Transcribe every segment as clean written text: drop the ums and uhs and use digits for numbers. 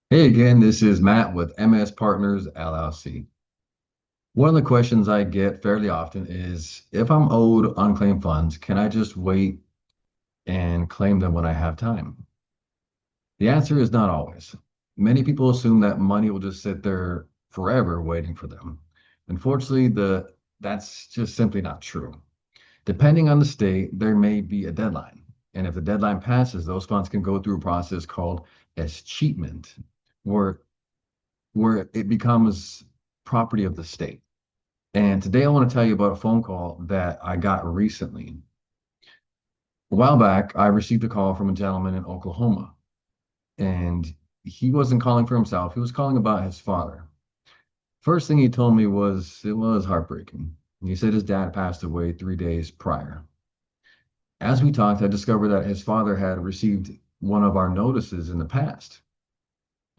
Hey again, this is Matt with MS Partners LLC. One of the questions I get fairly often is if I'm owed unclaimed funds, can I just wait and claim them when I have time? The answer is not always. Many people assume that money will just sit there forever waiting for them. Unfortunately, that's just simply not true. Depending on the state, there may be a deadline. And if the deadline passes, those funds can go through a process called escheatment, where it becomes property of the state. And today I want to tell you about a phone call that I got recently. A while back, I received a call from a gentleman in Oklahoma, and he wasn't calling for himself, he was calling about his father. First thing he told me was it was heartbreaking. He said his dad passed away 3 days prior. As we talked, I discovered that his father had received one of our notices in the past,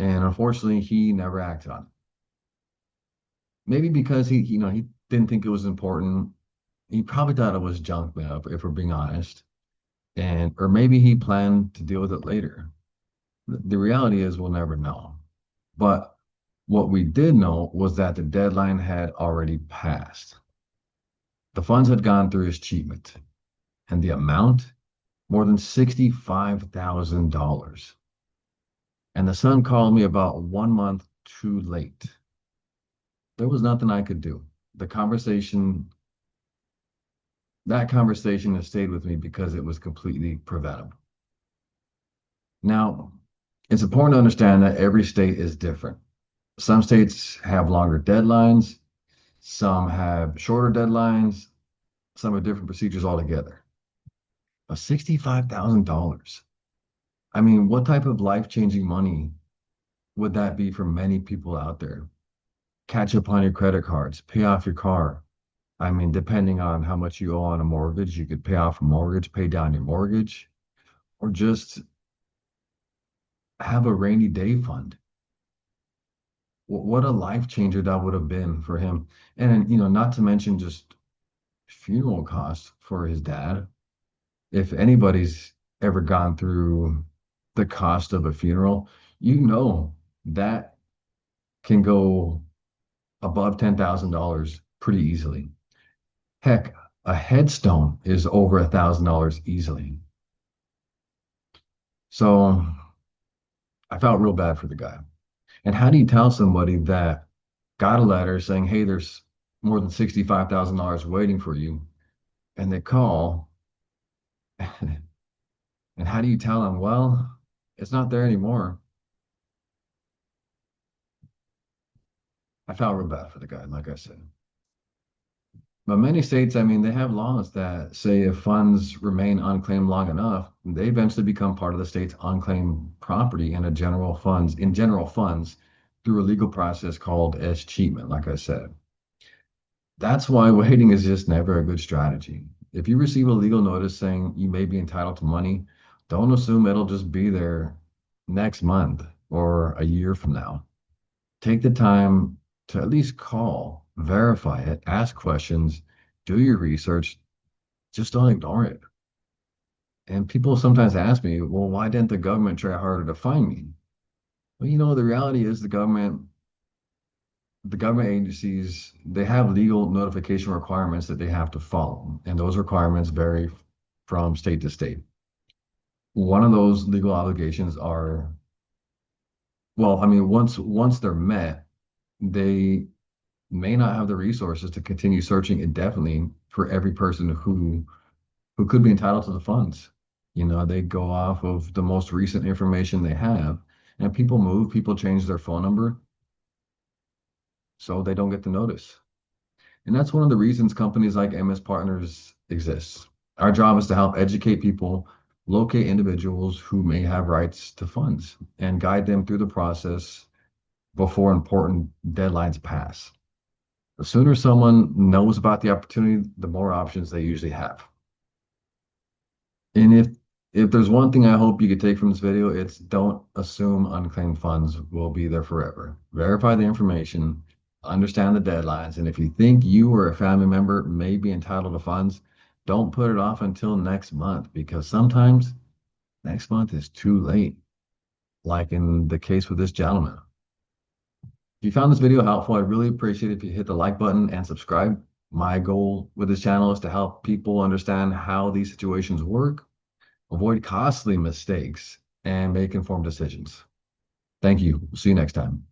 and unfortunately, he never acted on it. Maybe because he didn't think it was important. He probably thought it was junk mail, if we're being honest. And or maybe he planned to deal with it later. The reality is we'll never know. But what we did know was that the deadline had already passed. The funds had gone through his achievement, and the amount more than $65,000. And the son called me about 1 month too late. There was nothing I could do. The conversation that conversation has stayed with me because it was completely preventable. Now, it's important to understand that every state is different. Some states have longer deadlines, some have shorter deadlines, some have different procedures altogether. But $65,000. I mean, what type of life-changing money would that be for many people out there? Catch up on your credit cards, pay off your car. I mean, depending on how much you owe on a mortgage, you could pay off a mortgage, pay down your mortgage, or just have a rainy day fund. What a life changer that would have been for him. And, not to mention just funeral costs for his dad. If anybody's ever gone through the cost of a funeral, you know that can go above $10,000 pretty easily. Heck, a headstone is over $1,000 easily. So I felt real bad for the guy. And how do you tell somebody that got a letter saying, hey, there's more than $65,000 waiting for you, and they call, and how do you tell them, well, it's not there anymore? I felt real bad for the guy, like I said. But many states, I mean, they have laws that say if funds remain unclaimed long enough, they eventually become part of the state's unclaimed property in general funds through a legal process called escheatment, like I said. That's why waiting is just never a good strategy. If you receive a legal notice saying you may be entitled to money, don't assume it'll just be there next month or a year from now. Take the time to at least call, verify it, ask questions, do your research. Just don't ignore it. And people sometimes ask me, well, why didn't the government try harder to find me? Well, the reality is the government agencies, they have legal notification requirements that they have to follow, and those requirements vary from state to state. One of those legal obligations are, well, I mean, once they're met, they may not have the resources to continue searching indefinitely for every person who could be entitled to the funds. They go off of the most recent information they have, and people move, people change their phone number, so they don't get the notice. And that's one of the reasons companies like MS Partners exist. Our job is to help educate people, locate individuals who may have rights to funds, and guide them through the process before important deadlines pass. The sooner someone knows about the opportunity, the more options they usually have. And if there's one thing I hope you could take from this video, it's don't assume unclaimed funds will be there forever. Verify the information, understand the deadlines, and if you think you or a family member may be entitled to funds, don't put it off until next month because sometimes next month is too late. like in the case with this gentleman. If you found this video helpful, I'd really appreciate it if you hit the like button and subscribe. My goal with this channel is to help people understand how these situations work, avoid costly mistakes, and make informed decisions. Thank you. See you next time.